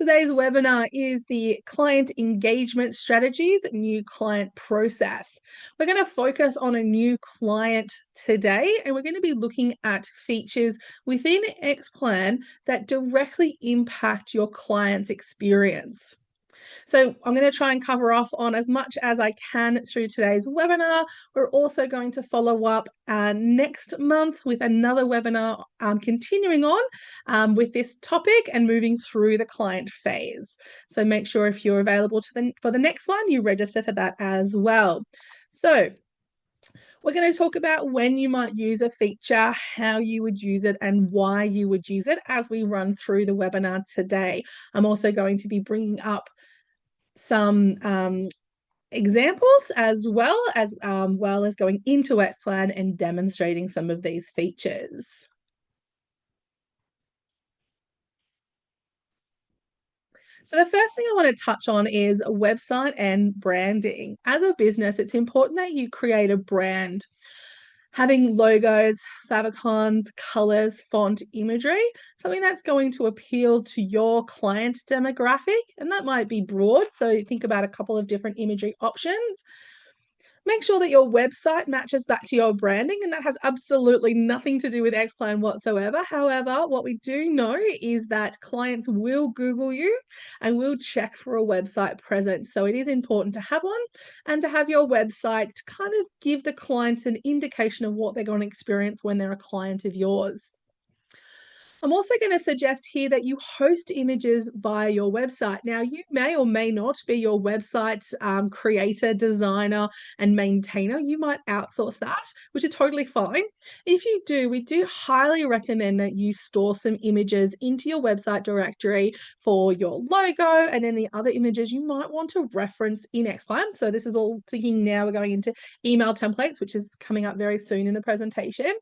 Today's webinar is the client engagement strategies, new client process. We're going to focus on a new client today, and we're going to be looking at features within Xplan that directly impact your client's experience. So I'm going to try and cover off on as much as I can through today's webinar. We're also going to follow up next month with another webinar continuing on with this topic and moving through the client phase. So make sure if you're available for the next one, you register for that as well. So we're going to talk about when you might use a feature, how you would use it, and why you would use it as we run through the webinar today. I'm also going to be bringing up some examples as well as going into Xplan and demonstrating some of these features. So the first thing I want to touch on is website and branding. As a business, it's important that you create a brand. Having logos, favicons, colors, font, imagery, something that's going to appeal to your client demographic. And that might be broad. So think about a couple of different imagery options. Make sure that your website matches back to your branding, and that has absolutely nothing to do with Xplan whatsoever. However, what we do know is that clients will Google you and will check for a website presence. So it is important to have one and to have your website to kind of give the clients an indication of what they're going to experience when they're a client of yours. I'm also going to suggest here that you host images via your website. Now, you may or may not be your website creator, designer, and maintainer. You might outsource that, which is totally fine. If you do, we do highly recommend that you store some images into your website directory for your logo and any other images you might want to reference in Xplan. So this is all thinking now we're going into email templates, which is coming up very soon in the presentation.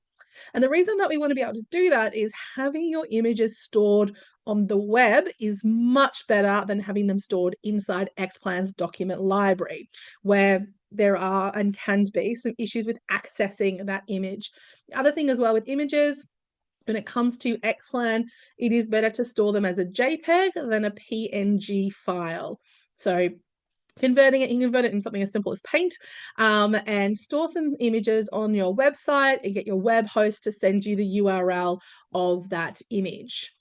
And the reason that we want to be able to do that is having your images stored on the web is much better than having them stored inside Xplan's document library, where there are and can be some issues with accessing that image. The other thing as well with images, when it comes to Xplan, it is better to store them as a JPEG than a PNG file. So converting it, you can convert it in something as simple as Paint, and store some images on your website and get your web host to send you the URL of that image.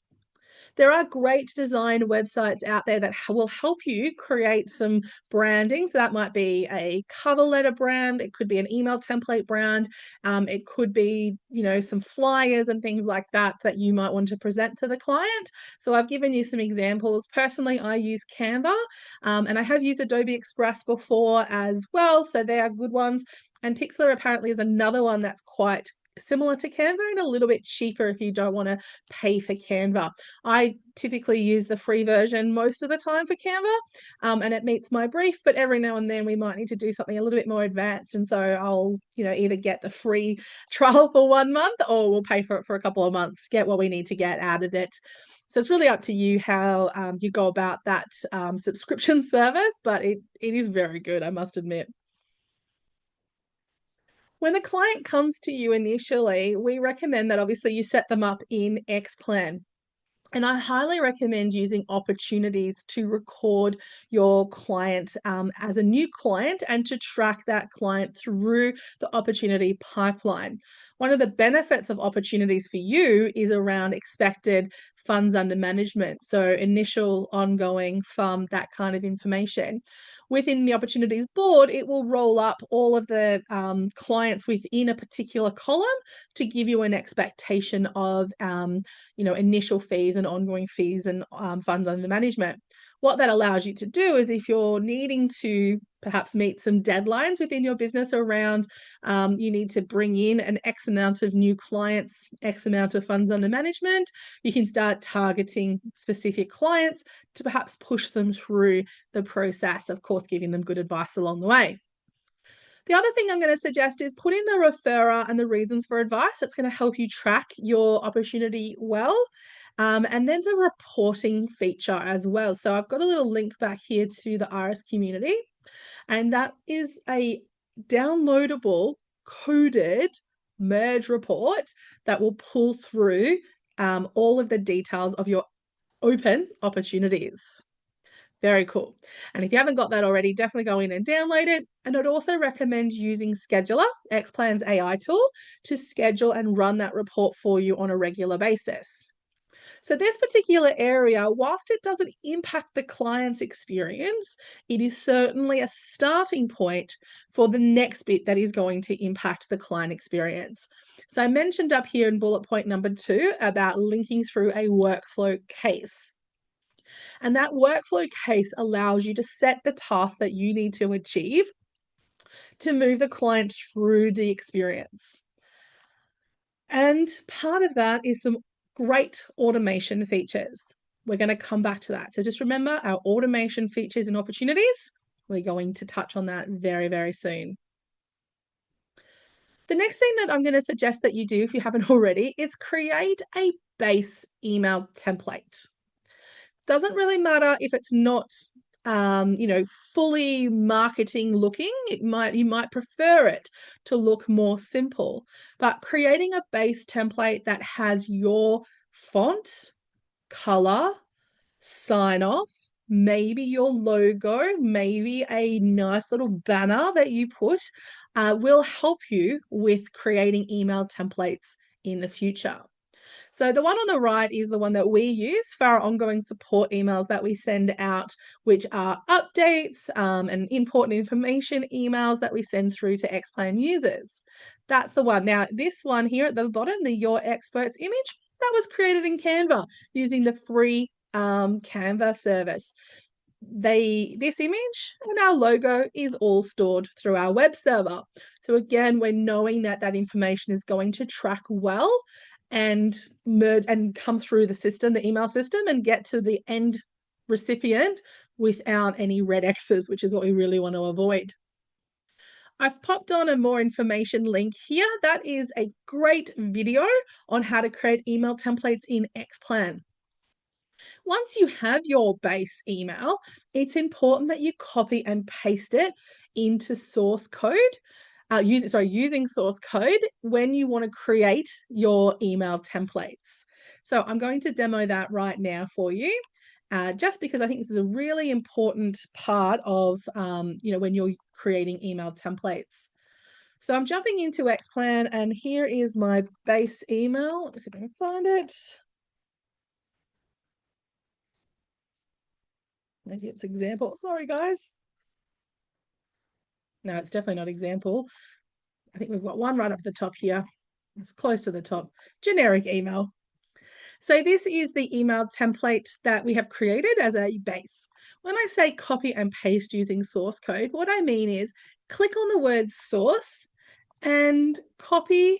There are great design websites out there that will help you create some branding. So that might be a cover letter brand. It could be an email template brand. It could be, some flyers and things like that that you might want to present to the client. So I've given you some examples. Personally, I use Canva, and I have used Adobe Express before as well. So they are good ones. And Pixlr apparently is another one that's quite similar to Canva and a little bit cheaper if you don't want to pay for Canva. I typically use the free version most of the time for Canva, and it meets my brief, but every now and then we might need to do something a little bit more advanced. And so I'll, either get the free trial for 1 month or we'll pay for it for a couple of months, get what we need to get out of it. So it's really up to you how you go about that subscription service, but it is very good, I must admit. When the client comes to you initially, we recommend that obviously you set them up in Xplan. And I highly recommend using opportunities to record your client as a new client and to track that client through the opportunity pipeline. One of the benefits of opportunities for you is around expected funds under management. So initial, ongoing, FUM, that kind of information. Within the opportunities board, it will roll up all of the clients within a particular column to give you an expectation of initial fees and ongoing fees and funds under management. What that allows you to do is if you're needing to perhaps meet some deadlines within your business around you need to bring in an X amount of new clients, X amount of funds under management, you can start targeting specific clients to perhaps push them through the process, of course, giving them good advice along the way. The other thing I'm going to suggest is put in the referrer and the reasons for advice. That's going to help you track your opportunity well. And there's a reporting feature as well. So I've got a little link back here to the Iris community, and that is a downloadable coded merge report that will pull through all of the details of your open opportunities. Very cool. And if you haven't got that already, definitely go in and download it. And I'd also recommend using Scheduler, Xplan's AI tool, to schedule and run that report for you on a regular basis. So this particular area, whilst it doesn't impact the client's experience, it is certainly a starting point for the next bit that is going to impact the client experience. So I mentioned up here in bullet point number 2 about linking through a workflow case. And that workflow case allows you to set the task that you need to achieve to move the client through the experience. And part of that is some great automation features. We're going to come back to that. So just remember our automation features and opportunities. We're going to touch on that very, very soon. The next thing that I'm going to suggest that you do, if you haven't already, is create a base email template. Doesn't really matter if it's not fully marketing looking. You might prefer it to look more simple, but creating a base template that has your font, color, sign off, maybe your logo, maybe a nice little banner that you put will help you with creating email templates in the future. So the one on the right is the one that we use for our ongoing support emails that we send out, which are updates and important information emails that we send through to Xplan users. That's the one. Now, this one here at the bottom, the Your Experts image, that was created in Canva using the free Canva service. This image and our logo is all stored through our web server. So again, we're knowing that that information is going to track well and merge and come through the system, the email system, and get to the end recipient without any red X's, which is what we really want to avoid. I've popped on a more information link here. That is a great video on how to create email templates in Xplan. Once you have your base email, it's important that you copy and paste it into source code. Using source code when you want to create your email templates. So I'm going to demo that right now for you, just because I think this is a really important part of, when you're creating email templates. So I'm jumping into Xplan, and here is my base email. Let me see if I can find it. Maybe it's example. Sorry, guys. No, it's definitely not example. I think we've got one right up the top here. It's close to the top. Generic email. So this is the email template that we have created as a base. When I say copy and paste using source code, what I mean is click on the word source and copy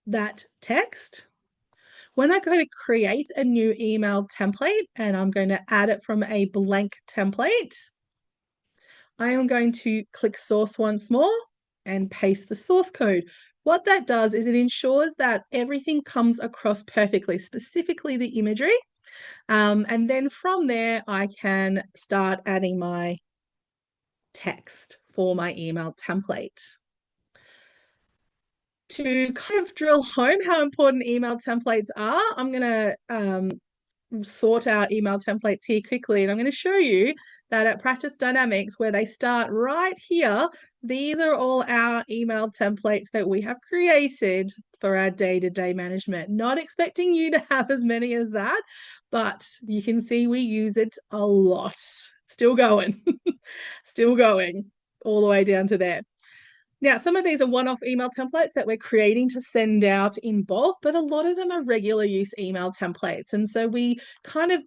that text. When I go to create a new email template, and I'm going to add it from a blank template, I am going to click source once more and paste the source code. What that does is it ensures that everything comes across perfectly, specifically the imagery. And then from there, I can start adding my text for my email template. To kind of drill home how important email templates are, I'm going to sort our email templates here quickly, and I'm going to show you that at Practice Dynamics, where they start right here, these are all our email templates that we have created for our day-to-day management. Not expecting you to have as many as that, but you can see we use it a lot. Still going, still going all the way down to there. Now, some of these are one-off email templates that we're creating to send out in bulk, but a lot of them are regular use email templates. And so we kind of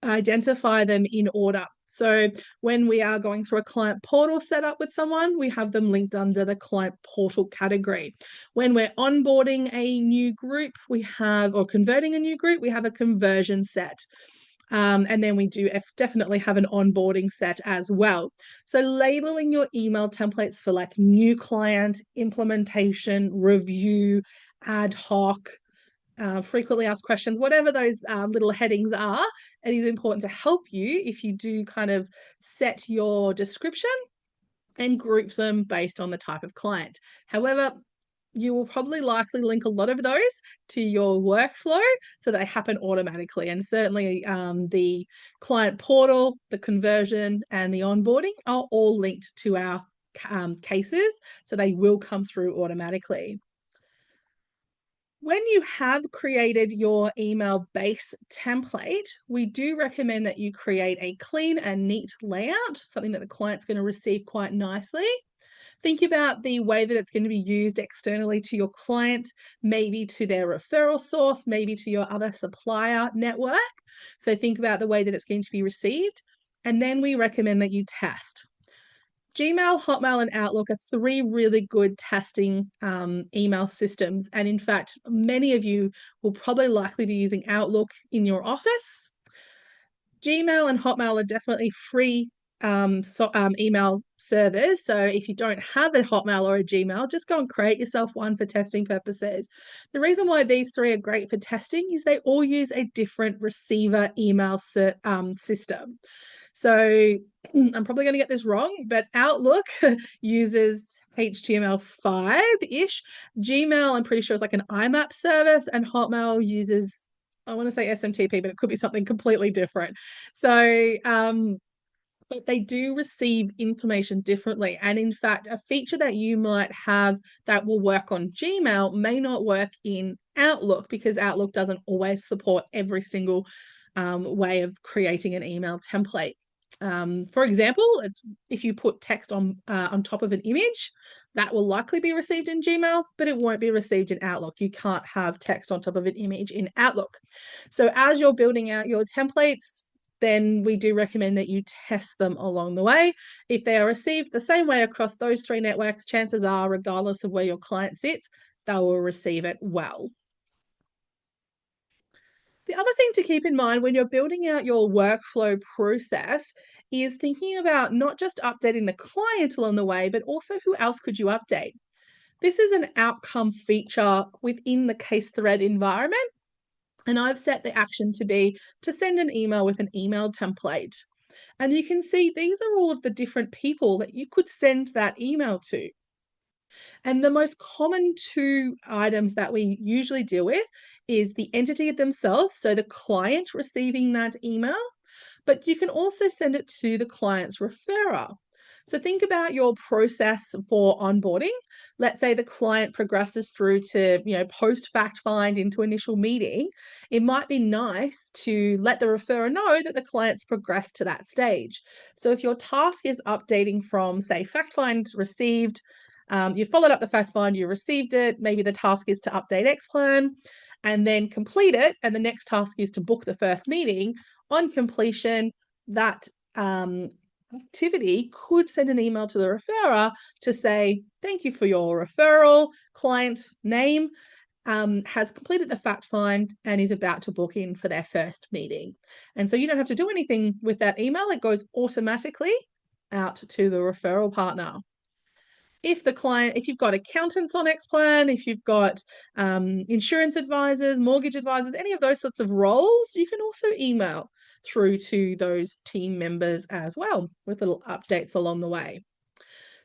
identify them in order. So when we are going through a client portal setup with someone, we have them linked under the client portal category. When we're onboarding a new group, or converting a new group, we have a conversion set. And then we do definitely have an onboarding set as well. So labeling your email templates for like new client, implementation, review, ad hoc, frequently asked questions, whatever those little headings are, it is important to help you if you do kind of set your description and group them based on the type of client. However, you will probably likely link a lot of those to your workflow so they happen automatically. And certainly the client portal, the conversion, and the onboarding are all linked to our cases, so they will come through automatically. When you have created your email base template, we do recommend that you create a clean and neat layout, something that the client's going to receive quite nicely. Think about the way that it's going to be used externally to your client, maybe to their referral source, maybe to your other supplier network. So think about the way that it's going to be received. And then we recommend that you test. Gmail, Hotmail, and Outlook are three really good testing email systems. And in fact, many of you will probably likely be using Outlook in your office. Gmail and Hotmail are definitely free email servers. So if you don't have a Hotmail or a Gmail, just go and create yourself one for testing purposes. The reason why these three are great for testing is they all use a different receiver email system. So I'm probably going to get this wrong, but Outlook uses HTML5-ish. Gmail, I'm pretty sure, is like an IMAP service, and Hotmail uses, I want to say SMTP, but it could be something completely different. So, but they do receive information differently. And in fact, a feature that you might have that will work on Gmail may not work in Outlook because Outlook doesn't always support every single way of creating an email template. For example, it's if you put text on top of an image, that will likely be received in Gmail, but it won't be received in Outlook. You can't have text on top of an image in Outlook. So as you're building out your templates, then we do recommend that you test them along the way. If they are received the same way across those three networks, chances are, regardless of where your client sits, they will receive it well. The other thing to keep in mind when you're building out your workflow process is thinking about not just updating the client along the way, but also who else could you update. This is an outcome feature within the case thread environment. And I've set the action to be to send an email with an email template. And you can see these are all of the different people that you could send that email to. And the most common two items that we usually deal with is the entity themselves, so the client receiving that email, but you can also send it to the client's referrer. So think about your process for onboarding. Let's say the client progresses through to, post fact find into initial meeting. It might be nice to let the referrer know that the client's progressed to that stage. So if your task is updating from, say, fact find received, you followed up the fact find, you received it, maybe the task is to update Xplan and then complete it. And the next task is to book the first meeting. On completion, that activity could send an email to the referrer to say, thank you for your referral. Client name has completed the fact find and is about to book in for their first meeting. And so you don't have to do anything with that email. It goes automatically out to the referral partner. If you've got accountants on Xplan, if you've got insurance advisors, mortgage advisors, any of those sorts of roles, you can also email through to those team members as well with little updates along the way.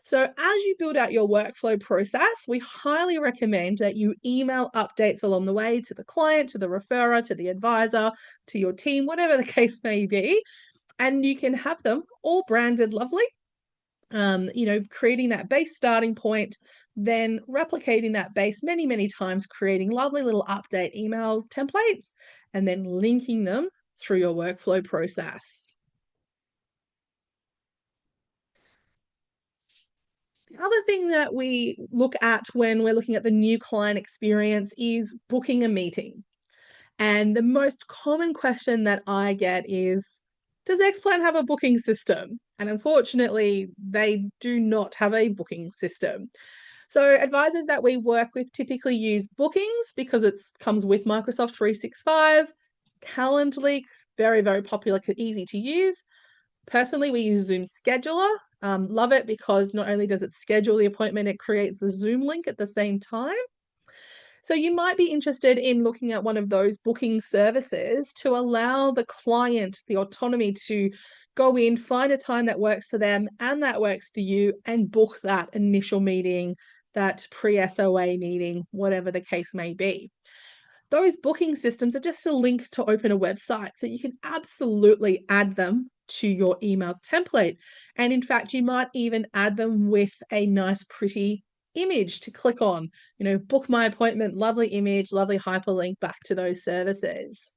So as you build out your workflow process, we highly recommend that you email updates along the way to the client, to the referrer, to the advisor, to your team, whatever the case may be. And you can have them all branded lovely. Creating that base starting point, then replicating that base many, many times, creating lovely little update emails, templates, and then linking them through your workflow process. The other thing that we look at when we're looking at the new client experience is booking a meeting. And the most common question that I get is, does Xplan have a booking system? And unfortunately, they do not have a booking system. So advisors that we work with typically use Bookings because it comes with Microsoft 365. Calendly, very, very popular, easy to use. Personally, we use Zoom Scheduler. Love it because not only does it schedule the appointment, it creates the Zoom link at the same time. So you might be interested in looking at one of those booking services to allow the client the autonomy to go in, find a time that works for them and that works for you, and book that initial meeting that pre-SOA meeting, whatever the case may be. Those booking systems are just a link to open a website. So you can absolutely add them to your email template. And in fact, you might even add them with a nice, pretty image to click on. Book my appointment, lovely image, lovely hyperlink back to those services.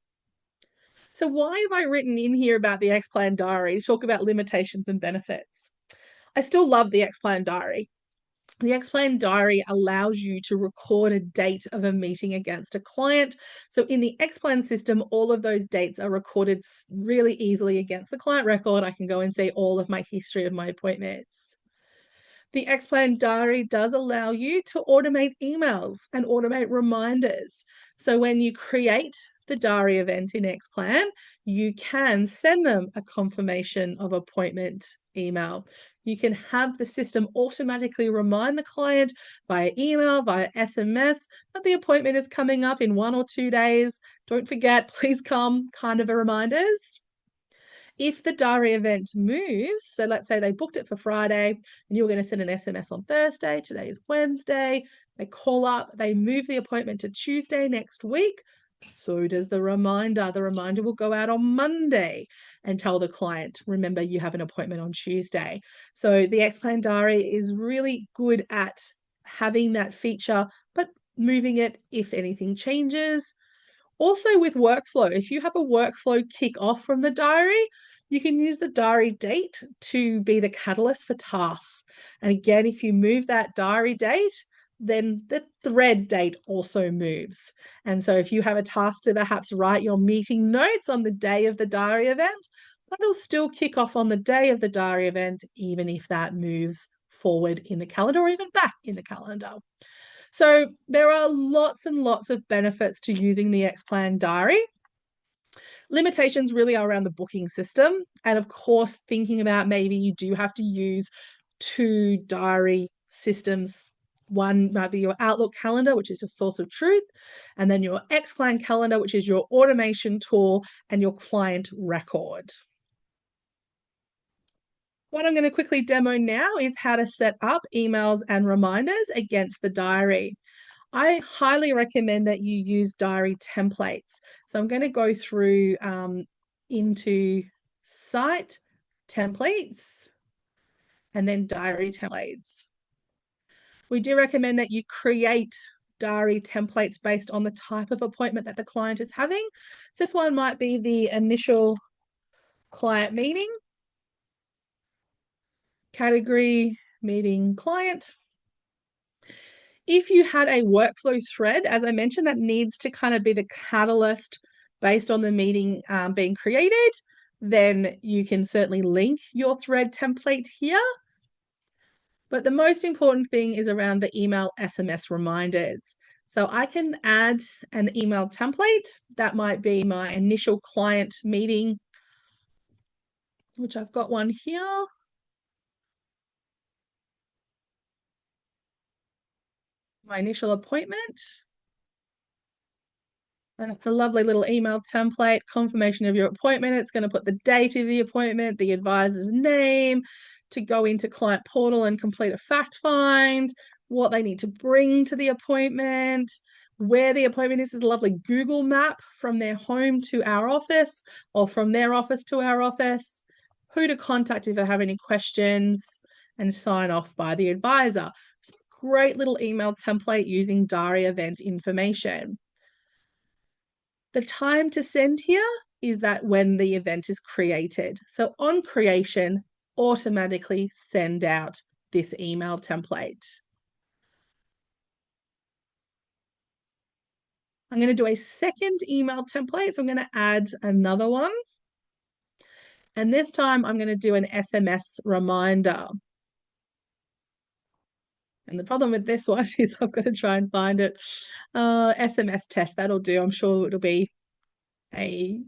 So why have I written in here about the Xplan Diary to talk about limitations and benefits? I still love the Xplan Diary. The Xplan Diary allows you to record a date of a meeting against a client. So in the Xplan system, all of those dates are recorded really easily against the client record. I can go and see all of my history of my appointments. The Xplan Diary does allow you to automate emails and automate reminders. So when you create the diary event in Xplan, you can send them a confirmation of appointment email. You can have the system automatically remind the client via email, via SMS, that the appointment is coming up in 1 or 2 days. Don't forget, please come, kind of a reminders. If the diary event moves, so let's say they booked it for Friday and you were going to send an SMS on Thursday, today is Wednesday, they call up, they move the appointment to Tuesday next week, so does the reminder. The reminder will go out on Monday and tell the client, remember, you have an appointment on Tuesday. So the Xplan Diary is really good at having that feature, but moving it if anything changes. Also with workflow, if you have a workflow kick off from the diary, you can use the diary date to be the catalyst for tasks. And again, if you move that diary date, then the thread date also moves. And so if you have a task to perhaps write your meeting notes on the day of the diary event, that'll still kick off on the day of the diary event, even if that moves forward in the calendar or even back in the calendar. So there are lots and lots of benefits to using the Xplan Diary. Limitations really are around the booking system. And of course, thinking about maybe you do have to use 2 diary systems. One might be your Outlook calendar, which is your source of truth, and then your Xplan calendar, which is your automation tool and your client record. What I'm going to quickly demo now is how to set up emails and reminders against the diary. I highly recommend that you use diary templates. So I'm going to go through into site templates and then diary templates. We do recommend that you create diary templates based on the type of appointment that the client is having. So this one might be the initial client meeting, category meeting client. If you had a workflow thread, as I mentioned, that needs to kind of be the catalyst based on the meeting being created, then you can certainly link your thread template here. But the most important thing is around the email SMS reminders. So I can add an email template. That might be my initial client meeting, which I've got one here. My initial appointment. And it's a lovely little email template, confirmation of your appointment. It's going to put the date of the appointment, the advisor's name, to go into client portal and complete a fact find, what they need to bring to the appointment, where the appointment is a lovely Google map from their home to our office or from their office to our office, who to contact if they have any questions, and sign off by the advisor. It's a great little email template using diary event information. The time to send here is that when the event is created. So on creation, automatically send out this email template. I'm going to do a second email template. So I'm going to add another one. And this time I'm going to do an SMS reminder. And the problem with this one is I've got to try and find it. SMS test, that'll do. I'm sure it'll be a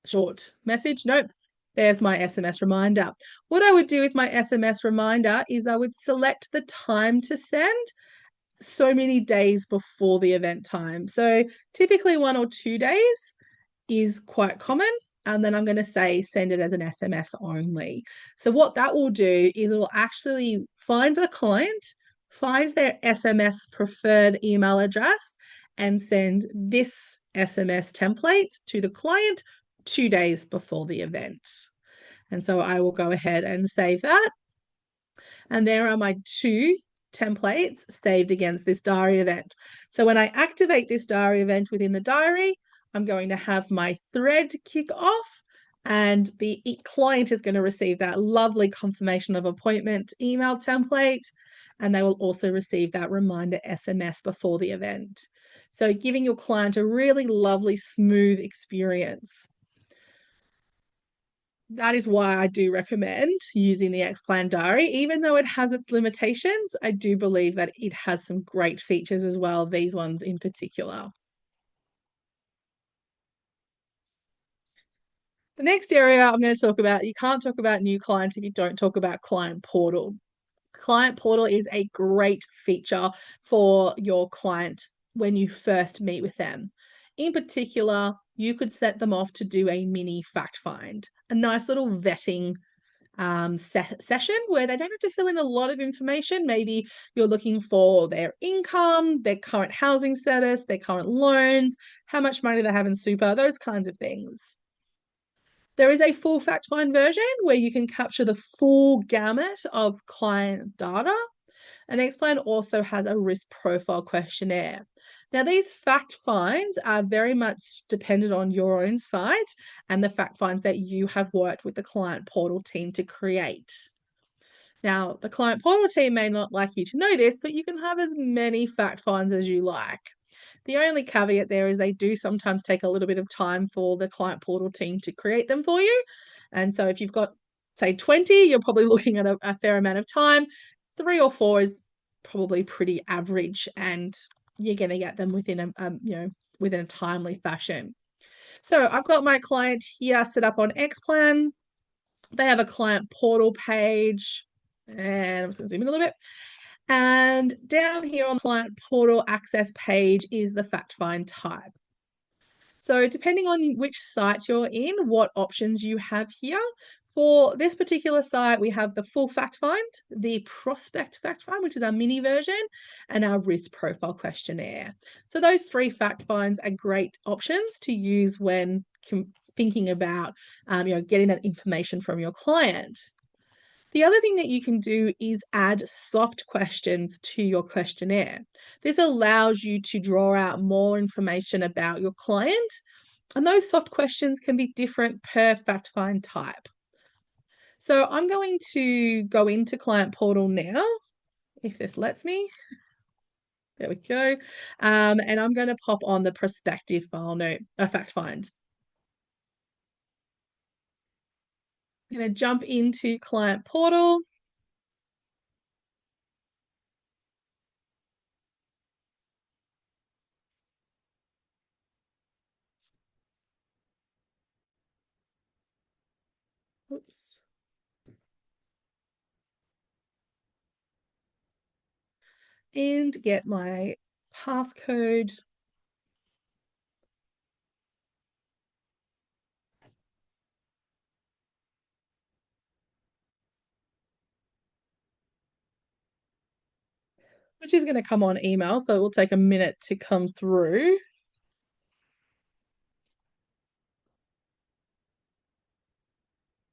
short message. Nope. There's my SMS reminder. What I would do with my SMS reminder is I would select the time to send so many days before the event time. So typically 1 or 2 days is quite common. And then I'm going to say send it as an SMS only. So what that will do is it will actually find the client, find their SMS preferred email address and send this SMS template to the client 2 days before the event. And so I will go ahead and save that. And there are my two templates saved against this diary event. So when I activate this diary event within the diary, I'm going to have my thread kick off, and the client is going to receive that lovely confirmation of appointment email template, and they will also receive that reminder SMS before the event. So giving your client a really lovely, smooth experience. That is why I do recommend using the Xplan Diary. Even though it has its limitations, I do believe that it has some great features as well, these ones in particular. The next area I'm going to talk about, you can't talk about new clients if you don't talk about Client Portal. Client Portal is a great feature for your client when you first meet with them. In particular, you could set them off to do a mini fact find, a nice little vetting session where they don't have to fill in a lot of information. Maybe you're looking for their income, their current housing status, their current loans, how much money they have in super, those kinds of things. There is a full fact find version where you can capture the full gamut of client data. And Xplan also has a risk profile questionnaire. Now, these fact finds are very much dependent on your own site and the fact finds that you have worked with the Client Portal team to create. Now, the Client Portal team may not like you to know this, but you can have as many fact finds as you like. The only caveat there is they do sometimes take a little bit of time for the Client Portal team to create them for you. And so if you've got, say, 20, you're probably looking at a fair amount of time. 3 or 4 is probably pretty average, and you're going to get them within within a timely fashion. So I've got my client here set up on Xplan. They have a client portal page, and I'm just going to zoom in a little bit. And down here on the client portal access page is the fact find type. So depending on which site you're in, what options you have here. For this particular site, we have the full fact find, the prospect fact find, which is our mini version, and our risk profile questionnaire. So those 3 fact finds are great options to use when thinking about getting that information from your client. The other thing that you can do is add soft questions to your questionnaire. This allows you to draw out more information about your client, and those soft questions can be different per fact find type. So I'm going to go into Client Portal now, if this lets me. There we go. And I'm going to pop on the prospective file note, fact find. I'm going to jump into Client Portal. Oops. And get my passcode. Which is going to come on email, so it will take a minute to come through.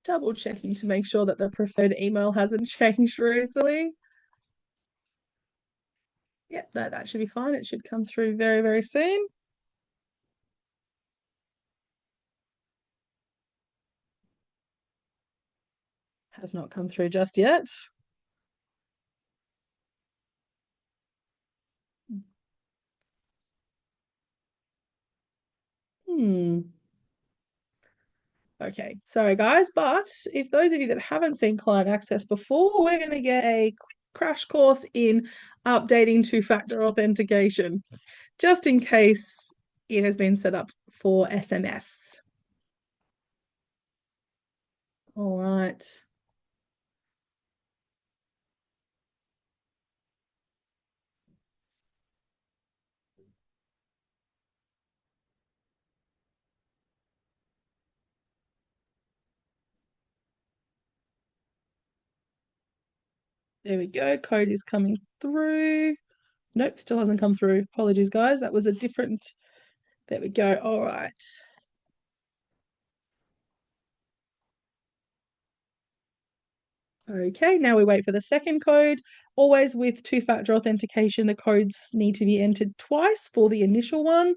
Double checking to make sure that the preferred email hasn't changed recently. Yeah, that should be fine. It should come through very, very soon. Has not come through just yet. Okay, sorry guys, but if those of you that haven't seen Client Access before, we're going to get a crash course in updating two-factor authentication, just in case it has been set up for SMS. All right. There we go. Code is coming through. Nope, still hasn't come through. Apologies, guys. That was a different. There we go. All right. Okay, now we wait for the second code. Always with two-factor authentication, the codes need to be entered twice for the initial one,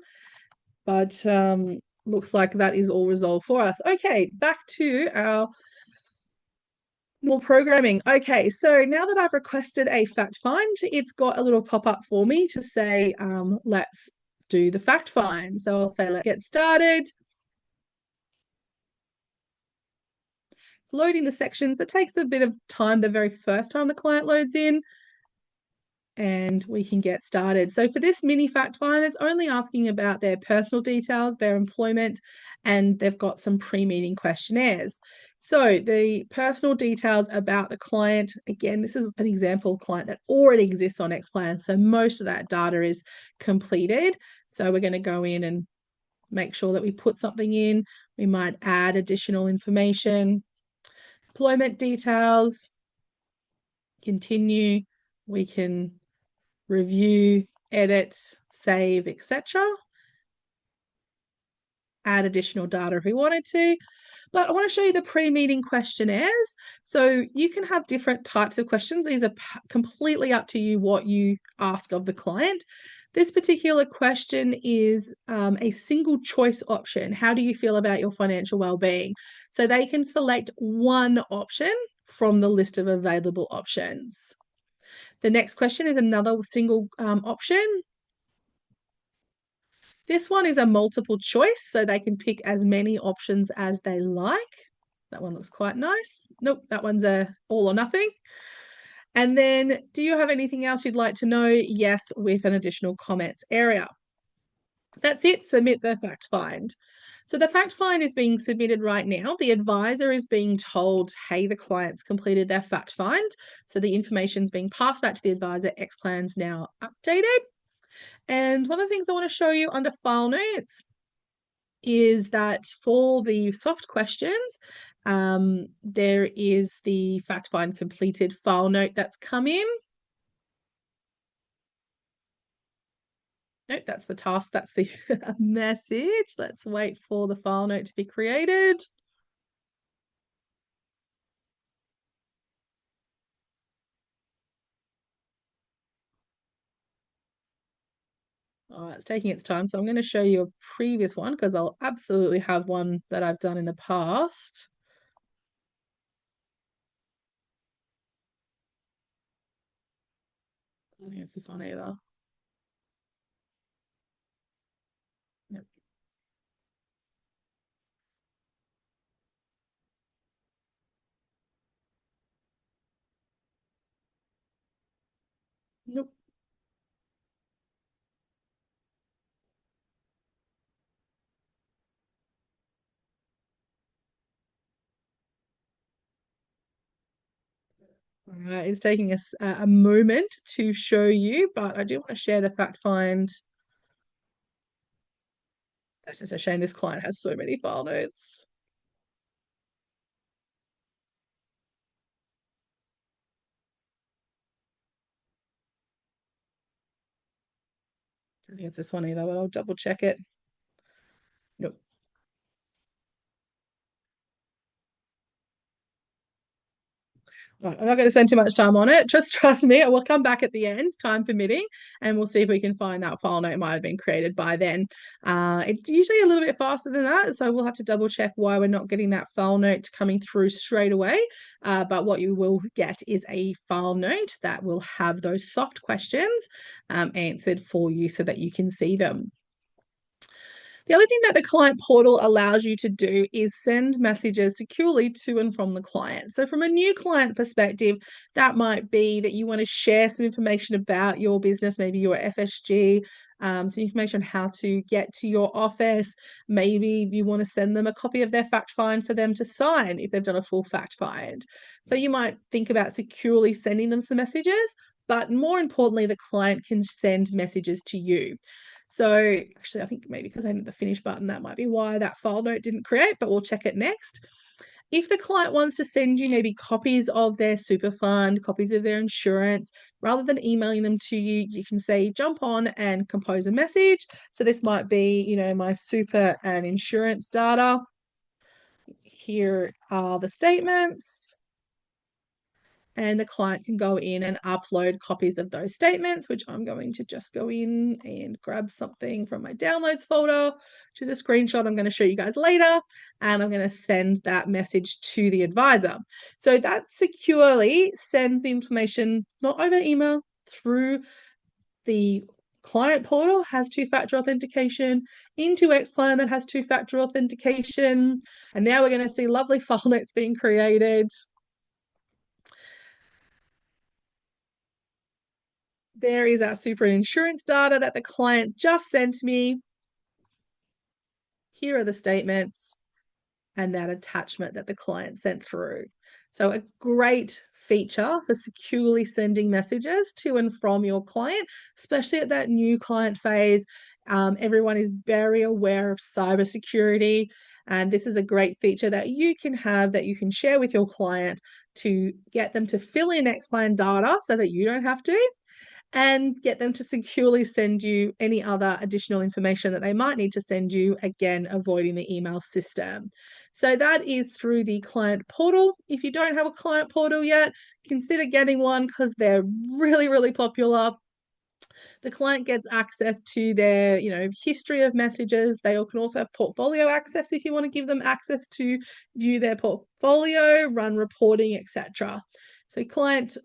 but looks like that is all resolved for us. Okay, back to our more programming. Okay, so now that I've requested a fact find, it's got a little pop-up for me to say, let's do the fact find. So I'll say, let's get started. It's loading the sections. It takes a bit of time the very first time the client loads in, and we can get started. So for this mini fact find, it's only asking about their personal details, their employment, and they've got some pre-meeting questionnaires. So the personal details about the client, again, this is an example client that already exists on Xplan, so most of that data is completed. So we're going to go in and make sure that we put something in. We might add additional information, employment details, continue. We can review, edit, save, etc. Add additional data if we wanted to. But I want to show you the pre-meeting questionnaires. So you can have different types of questions. These are completely up to you what you ask of the client. This particular question is a single choice option. How do you feel about your financial well-being? So they can select one option from the list of available options. The next question is another single option. This one is a multiple choice, so they can pick as many options as they like. That one looks quite nice. Nope, that one's a all or nothing. And then, do you have anything else you'd like to know? Yes, with an additional comments area. That's it. Submit the fact find. So the fact find is being submitted right now. The advisor is being told, hey, the client's completed their fact find. So the information's being passed back to the advisor. Xplan's now updated. And one of the things I want to show you under file notes is that for the soft questions, there is the fact find completed file note that's come in. Nope, that's the task, that's the message. Let's wait for the file note to be created. All right, it's taking its time. So I'm going to show you a previous one because I'll absolutely have one that I've done in the past. I don't think it's this one either. Nope. Nope. All right, it's taking us a moment to show you, but I do want to share the fact find. That's just a shame this client has so many file notes. I don't think it's this one either, but I'll double check it. Nope. Right, I'm not going to spend too much time on it. Just trust me. We'll come back at the end, time permitting, and we'll see if we can find that file note. It might have been created by then. It's usually a little bit faster than that, so we'll have to double check why we're not getting that file note coming through straight away. But what you will get is a file note that will have those soft questions answered for you so that you can see them. The other thing that the client portal allows you to do is send messages securely to and from the client. So from a new client perspective, that might be that you want to share some information about your business, maybe your FSG, some information on how to get to your office. Maybe you want to send them a copy of their fact find for them to sign if they've done a full fact find. So you might think about securely sending them some messages, but more importantly, the client can send messages to you. So actually, I think maybe because I hit the finish button, that might be why that file note didn't create, but we'll check it next. If the client wants to send you maybe copies of their super fund, copies of their insurance, rather than emailing them to you, you can say, jump on and compose a message. So this might be, my super and insurance data. Here are the statements. And the client can go in and upload copies of those statements, which I'm going to just go in and grab something from my downloads folder, which is a screenshot I'm going to show you guys later. And I'm going to send that message to the advisor. So that securely sends the information not over email, through the client portal, has two-factor authentication, into Xplan that has two-factor authentication. And now we're going to see lovely file notes being created. There is our super insurance data that the client just sent me. Here are the statements and that attachment that the client sent through. So a great feature for securely sending messages to and from your client, especially at that new client phase. Everyone is very aware of cybersecurity, and this is a great feature that you can have, that you can share with your client to get them to fill in Xplan data so that you don't have to, and get them to securely send you any other additional information that they might need to send you, again, avoiding the email system. So that is through the client portal. If you don't have a client portal yet, consider getting one because they're really, really popular. The client gets access to their, history of messages. They can also have portfolio access if you want to give them access to view their portfolio, run reporting, etc. So client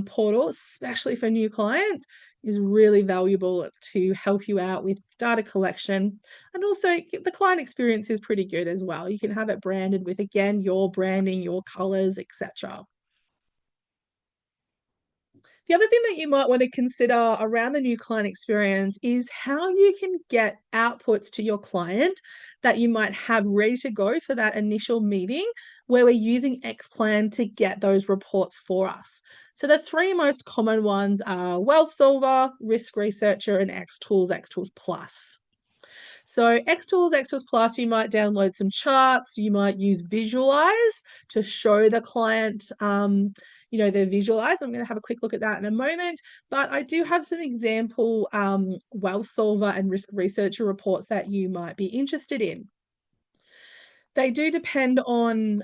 portal, especially for new clients, is really valuable to help you out with data collection. And also the client experience is pretty good as well. You can have it branded with, again, your branding, your colors, etc. The other thing that you might want to consider around the new client experience is how you can get outputs to your client that you might have ready to go for that initial meeting where we're using Xplan to get those reports for us. So the three most common ones are Wealth Solver, Risk Researcher, and Xtools, Xtools Plus. So Xtools Plus, you might download some charts, you might use Visualize to show the client, their Visualize. I'm going to have a quick look at that in a moment, but I do have some example Wealth Solver and Risk Researcher reports that you might be interested in. They do depend on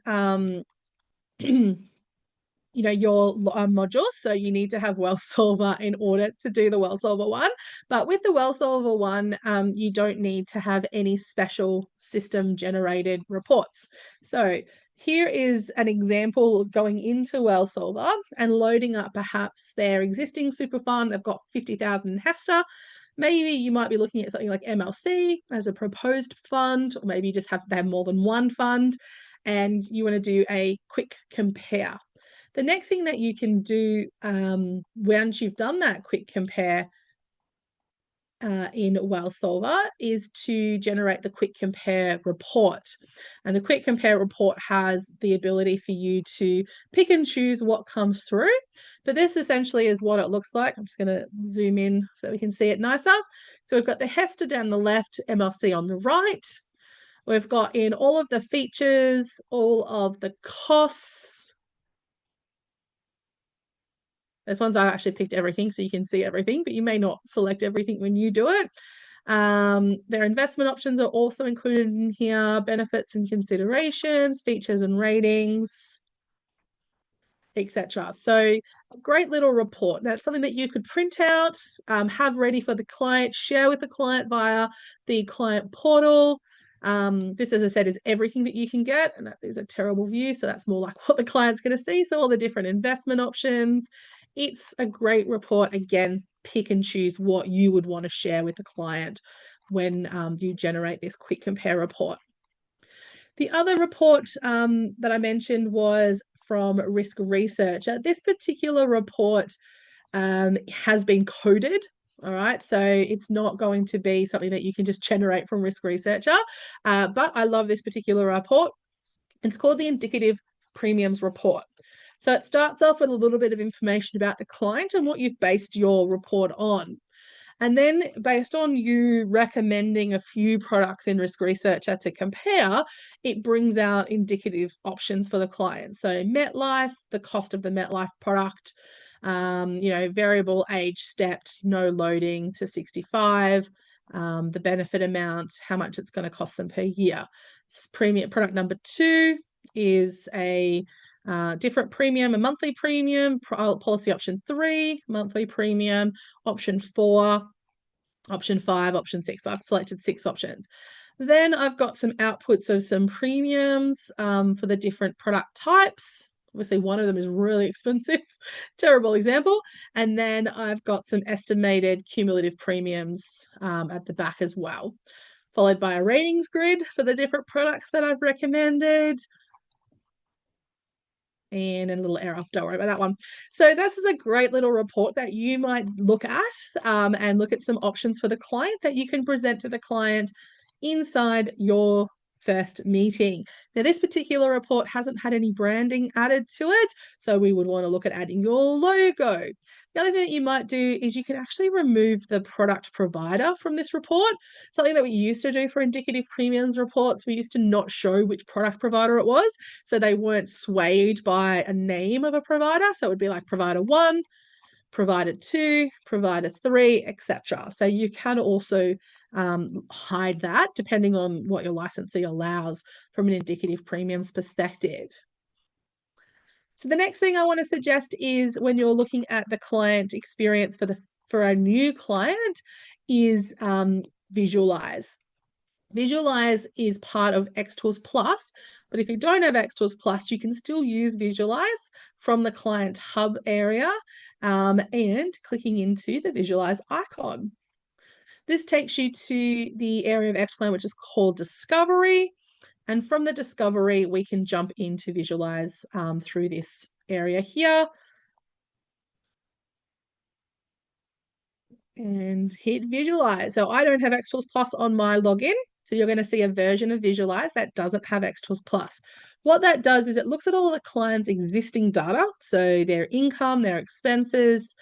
your modules. So you need to have Wealth Solver in order to do the Wealth Solver one. But with the Wealth Solver one, you don't need to have any special system generated reports. So here is an example of going into Wealth Solver and loading up perhaps their existing super fund. They've got 50,000 in HESTA. Maybe you might be looking at something like MLC as a proposed fund, or maybe you just have more than one fund and you want to do a quick compare. The next thing that you can do once you've done that quick compare in Wealth Solver is to generate the quick compare report. And the quick compare report has the ability for you to pick and choose what comes through. But this essentially is what it looks like. I'm just going to zoom in so we can see it nicer. So we've got the HESTA down the left, MLC on the right. We've got in all of the features, all of the costs. This one's I've actually picked everything so you can see everything, but you may not select everything when you do it. Their investment options are also included in here, benefits and considerations, features and ratings, etc. So a great little report. That's something that you could print out, have ready for the client, share with the client via the client portal. This, as I said, is everything that you can get, and that is a terrible view, so that's more like what the client's going to see. So all the different investment options. It's a great report. Again, pick and choose what you would want to share with the client when you generate this quick compare report. The other report that I mentioned was from Risk Researcher. This particular report has been coded. All right, so it's not going to be something that you can just generate from Risk Researcher, but I love this particular report. It's called the Indicative Premiums Report. So it starts off with a little bit of information about the client and what you've based your report on. And then based on you recommending a few products in Risk Researcher to compare, it brings out indicative options for the client. So MetLife, the cost of the MetLife product, variable age stepped, no loading to 65, the benefit amount, how much it's going to cost them per year. Premium product number 2 is a different premium, a monthly premium, policy option 3, monthly premium, option 4, option 5, option 6. So I've selected 6 options. Then I've got some outputs of some premiums for the different product types. Obviously, one of them is really expensive, terrible example. And then I've got some estimated cumulative premiums at the back as well, followed by a ratings grid for the different products that I've recommended. And a little error, don't worry about that one. So this is a great little report that you might look at and look at some options for the client that you can present to the client inside your first meeting. Now, this particular report hasn't had any branding added to it, so we would want to look at adding your logo. The other thing that you might do is you can actually remove the product provider from this report. Something that we used to do for indicative premiums reports, we used to not show which product provider it was, so they weren't swayed by a name of a provider. So it would be like provider 1, provider 2, provider 3, etc. So you can also hide that depending on what your licensee allows from an indicative premiums perspective. So the next thing I want to suggest is when you're looking at the client experience for a new client is visualize. Visualize is part of XTools Plus, but if you don't have XTools Plus, you can still use Visualize from the Client Hub area and clicking into the Visualize icon. This takes you to the area of Xplan, which is called Discovery. And from the Discovery, we can jump into Visualize through this area here. And hit Visualize. So I don't have XTools Plus on my login. So you're going to see a version of Visualize that doesn't have XTools Plus. What that does is it looks at all the client's existing data. So their income, their expenses,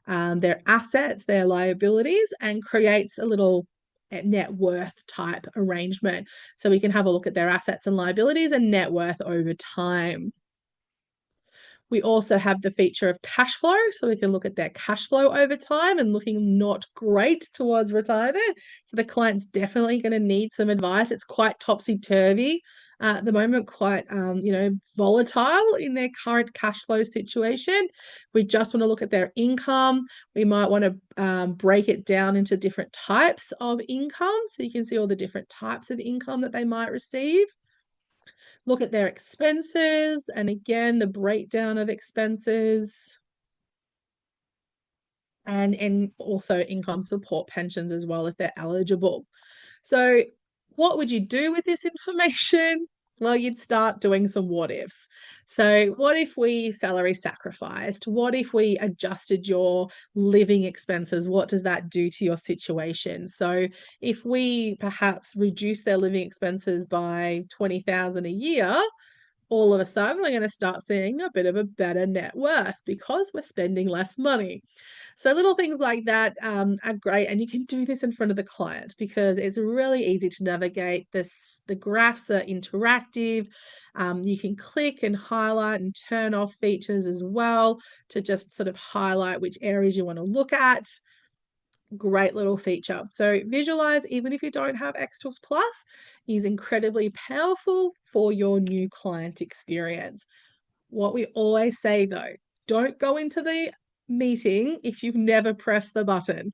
their assets, their liabilities, and creates a little net worth type arrangement. So we can have a look at their assets and liabilities and net worth over time. We also have the feature of cash flow, so we can look at their cash flow over time and looking not great towards retirement. So the client's definitely going to need some advice. It's quite topsy-turvy at the moment, quite volatile in their current cash flow situation. If we just want to look at their income, we might want to break it down into different types of income, so you can see all the different types of income that they might receive. Look at their expenses, and again, the breakdown of expenses, and also income support pensions as well if they're eligible. So what would you do with this information? Well, you'd start doing some what ifs. So what if we salary sacrificed? What if we adjusted your living expenses? What does that do to your situation? So if we perhaps reduce their living expenses by 20,000 a year, all of a sudden we're going to start seeing a bit of a better net worth because we're spending less money. So little things like that are great, and you can do this in front of the client because it's really easy to navigate. The graphs are interactive. You can click and highlight and turn off features as well to just sort of highlight which areas you want to look at. Great little feature. So Visualize, even if you don't have XTools Plus, is incredibly powerful for your new client experience. What we always say though, don't go into the meeting if you've never pressed the button.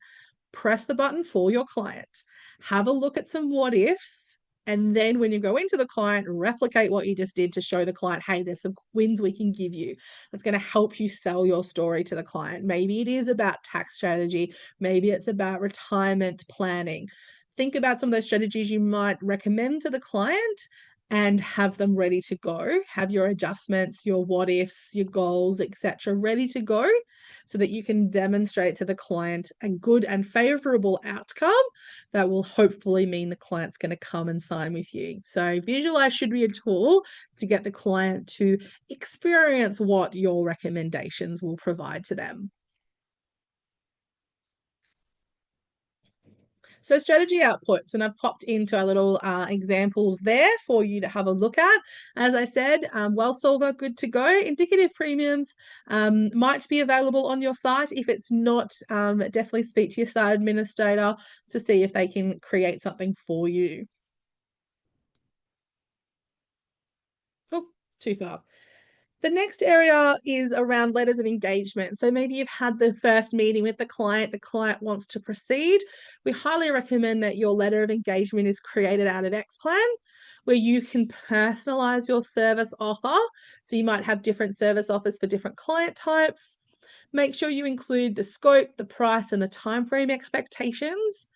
Press the button for your client. Have a look at some what ifs. And then when you go into the client, replicate what you just did to show the client, hey, there's some wins we can give you. That's going to help you sell your story to the client. Maybe it is about tax strategy. Maybe it's about retirement planning. Think about some of those strategies you might recommend to the client and have them ready to go. Have your adjustments, your what ifs, your goals, etc., ready to go so that you can demonstrate to the client a good and favorable outcome that will hopefully mean the client's going to come and sign with you. So Visualize should be a tool to get the client to experience what your recommendations will provide to them. So strategy outputs, and I've popped into our little examples there for you to have a look at. As I said, well solver, good to go. Indicative premiums might be available on your site. If it's not, definitely speak to your site administrator to see if they can create something for you. Oh, too far. The next area is around letters of engagement. So maybe you've had the first meeting with the client wants to proceed. We highly recommend that your letter of engagement is created out of Xplan, where you can personalize your service offer. So you might have different service offers for different client types. Make sure you include the scope, the price, and the timeframe expectations.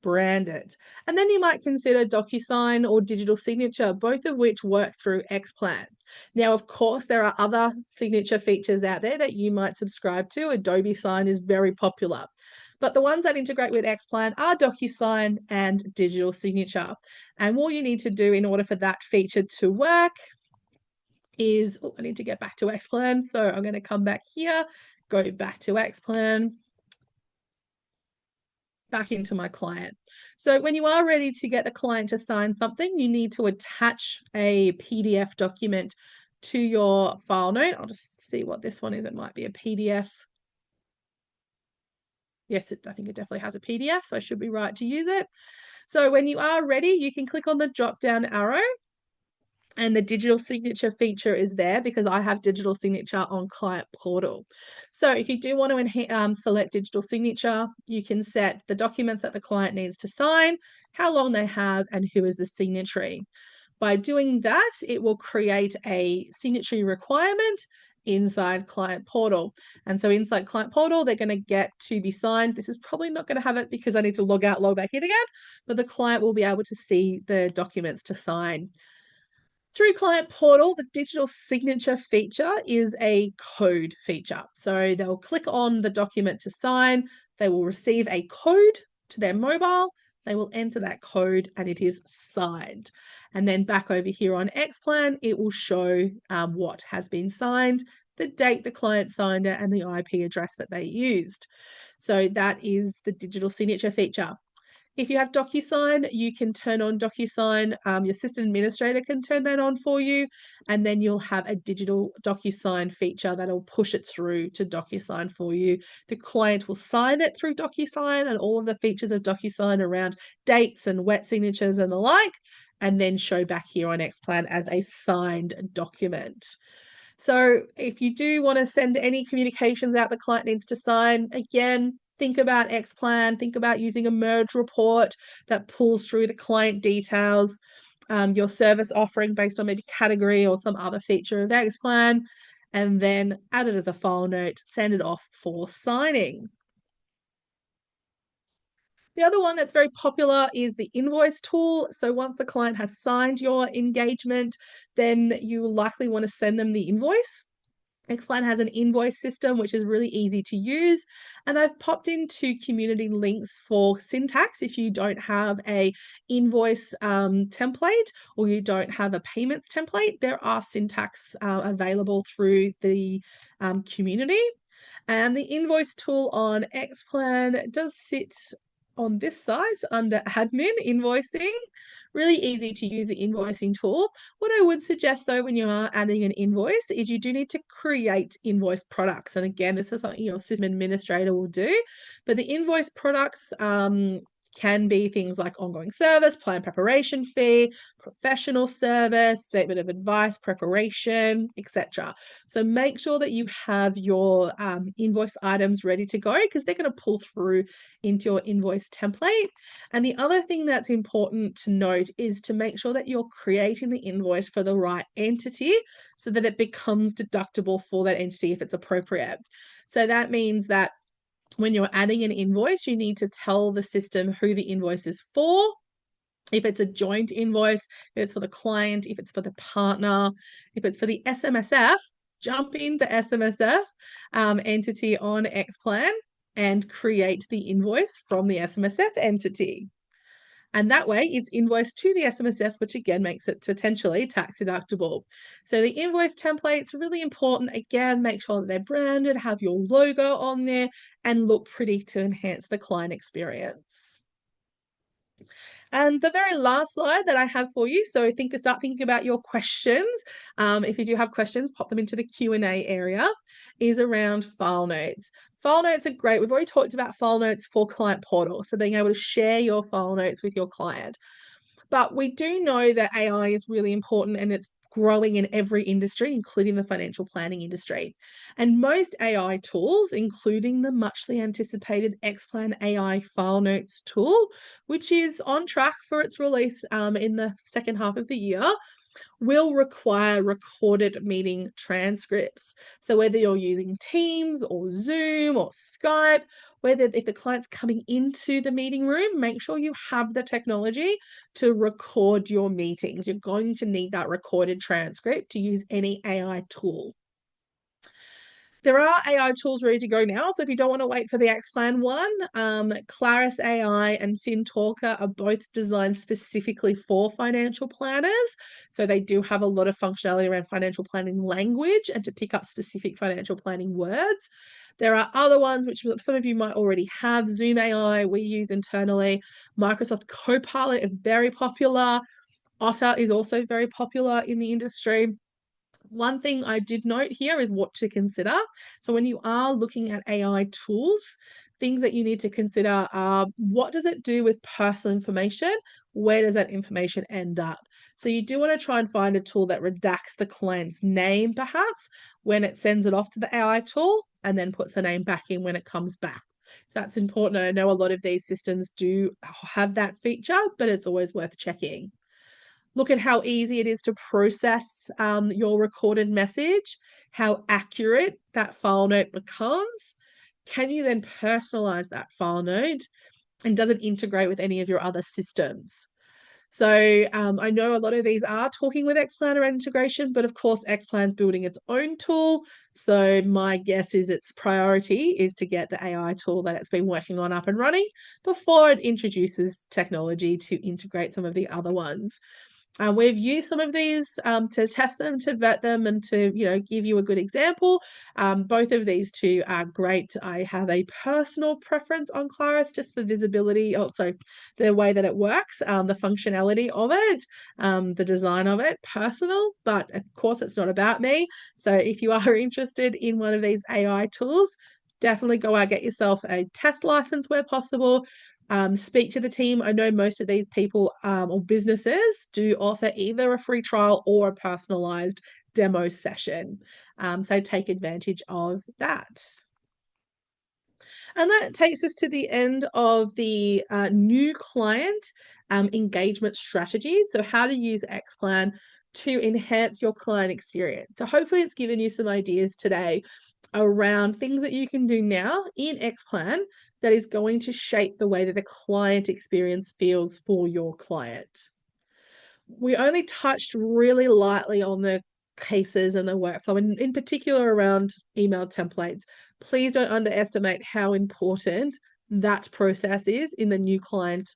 Brand it. And then you might consider DocuSign or digital signature, both of which work through Xplan. Now, of course, there are other signature features out there that you might subscribe to. Adobe Sign is very popular. But the ones that integrate with Xplan are DocuSign and digital signature. And all you need to do in order for that feature to work is, I need to get back to Xplan. So I'm going to come back here, go back to Xplan, back into my client. So when you are ready to get the client to sign something, you need to attach a PDF document to your file note. I'll just see what this one is. It might be a PDF. Yes, I think it definitely has a PDF, so I should be right to use it. So when you are ready, you can click on the drop down arrow and the digital signature feature is there because I have digital signature on Client Portal. So if you do want to select digital signature, you can set the documents that the client needs to sign, how long they have, and who is the signatory. By doing that, it will create a signatory requirement inside Client Portal. And so inside Client Portal, they're going to get to be signed. This is probably not going to have it because I need to log out, log back in again, but the client will be able to see the documents to sign. Through Client Portal, the digital signature feature is a code feature. So they'll click on the document to sign, they will receive a code to their mobile, they will enter that code and it is signed. And then back over here on Xplan, it will show what has been signed, the date the client signed it, and the IP address that they used. So that is the digital signature feature. If you have DocuSign, you can turn on DocuSign. Your system administrator can turn that on for you, and then you'll have a digital DocuSign feature that'll push it through to DocuSign for you. The client will sign it through DocuSign and all of the features of DocuSign around dates and wet signatures and the like, and then show back here on Xplan as a signed document. So if you do want to send any communications out the client needs to sign, again, think about Xplan, think about using a merge report that pulls through the client details, your service offering based on maybe category or some other feature of Xplan, and then add it as a file note, send it off for signing. The other one that's very popular is the invoice tool. So once the client has signed your engagement, then you will likely want to send them the invoice. Xplan has an invoice system, which is really easy to use. And I've popped into community links for syntax. If you don't have a invoice template or you don't have a payments template, there are syntax available through the community. And the invoice tool on Xplan does sit on this site under admin invoicing. Really easy to use the invoicing tool. What I would suggest though, when you are adding an invoice, is you do need to create invoice products. And again, this is something your system administrator will do. But the invoice products can be things like ongoing service, plan preparation fee, professional service, statement of advice, preparation, etc. So make sure that you have your invoice items ready to go because they're going to pull through into your invoice template. And the other thing that's important to note is to make sure that you're creating the invoice for the right entity so that it becomes deductible for that entity if it's appropriate. So that means that when you're adding an invoice, you need to tell the system who the invoice is for. If it's a joint invoice, if it's for the client, if it's for the partner, if it's for the SMSF, jump into SMSF entity on Xplan and create the invoice from the SMSF entity. And that way it's invoiced to the SMSF, which again makes it potentially tax deductible. So the invoice template's really important. Again, make sure that they're branded, have your logo on there, and look pretty to enhance the client experience. And the very last slide that I have for you, so start thinking about your questions. If you do have questions, pop them into the Q&A area, is around file notes. File notes are great. We've already talked about file notes for Client Portal, so being able to share your file notes with your client. But we do know that AI is really important and it's growing in every industry, including the financial planning industry. And most AI tools, including the muchly anticipated Xplan AI File Notes tool, which is on track for its release in the second half of the year, will require recorded meeting transcripts. So whether you're using Teams or Zoom or Skype, whether if the client's coming into the meeting room, make sure you have the technology to record your meetings. You're going to need that recorded transcript to use any AI tool. There are AI tools ready to go now, so if you don't want to wait for the Xplan one, Claris AI and FinTalker are both designed specifically for financial planners. So they do have a lot of functionality around financial planning language and to pick up specific financial planning words. There are other ones which some of you might already have. Zoom AI we use internally. Microsoft Copilot is very popular. Otter is also very popular in the industry. One thing I did note here is what to consider. So when you are looking at AI tools, things that you need to consider are what does it do with personal information? Where does that information end up? So you do want to try and find a tool that redacts the client's name, perhaps, when it sends it off to the AI tool and then puts the name back in when it comes back. So that's important. I know a lot of these systems do have that feature, but it's always worth checking. Look at how easy it is to process your recorded message, how accurate that file note becomes. Can you then personalize that file note? And does it integrate with any of your other systems? So I know a lot of these are talking with Xplan around integration, but of course Xplan's building its own tool. So my guess is its priority is to get the AI tool that it's been working on up and running before it introduces technology to integrate some of the other ones. We've used some of these to test them, to vet them, and to give you a good example. Both of these two are great. I have a personal preference on Claris just for visibility. Also, the way that it works, the functionality of it, the design of it, personal. But of course, it's not about me. So if you are interested in one of these AI tools, definitely go out, get yourself a test license where possible. Speak to the team. I know most of these people or businesses do offer either a free trial or a personalized demo session. So take advantage of that. And that takes us to the end of the new client engagement strategy. So how to use Xplan to enhance your client experience. So hopefully it's given you some ideas today around things that you can do now in Xplan that is going to shape the way that the client experience feels for your client. We only touched really lightly on the cases and the workflow, and in particular around email templates. Please don't underestimate how important that process is in the new client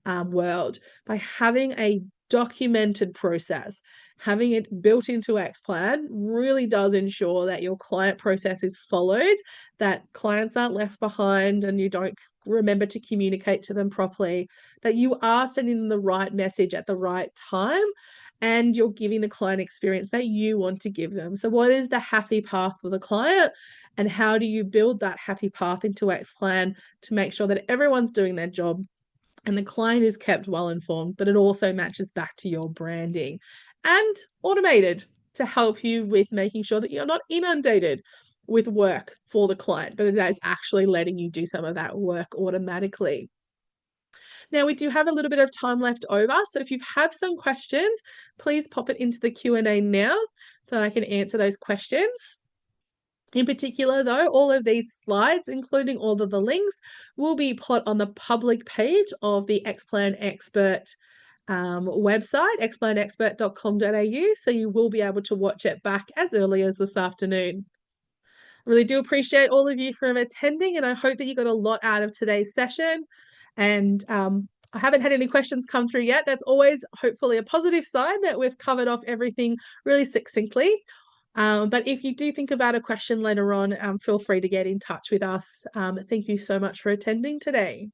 world. By having a documented process, having it built into Xplan really does ensure that your client process is followed, that clients aren't left behind and you don't remember to communicate to them properly, that you are sending them the right message at the right time, and you're giving the client experience that you want to give them. So what is the happy path for the client, and how do you build that happy path into Xplan to make sure that everyone's doing their job and the client is kept well informed, but it also matches back to your branding and automated to help you with making sure that you're not inundated with work for the client, but it is actually letting you do some of that work automatically. Now, we do have a little bit of time left over, so if you have some questions, please pop it into the Q&A now so I can answer those questions. In particular, though, all of these slides, including all of the links, will be put on the public page of the Xplan Expert website, xplanexpert.com.au, so you will be able to watch it back as early as this afternoon. I really do appreciate all of you for attending, and I hope that you got a lot out of today's session. And I haven't had any questions come through yet. That's always hopefully a positive sign that we've covered off everything really succinctly. But if you do think about a question later on, feel free to get in touch with us. Thank you so much for attending today.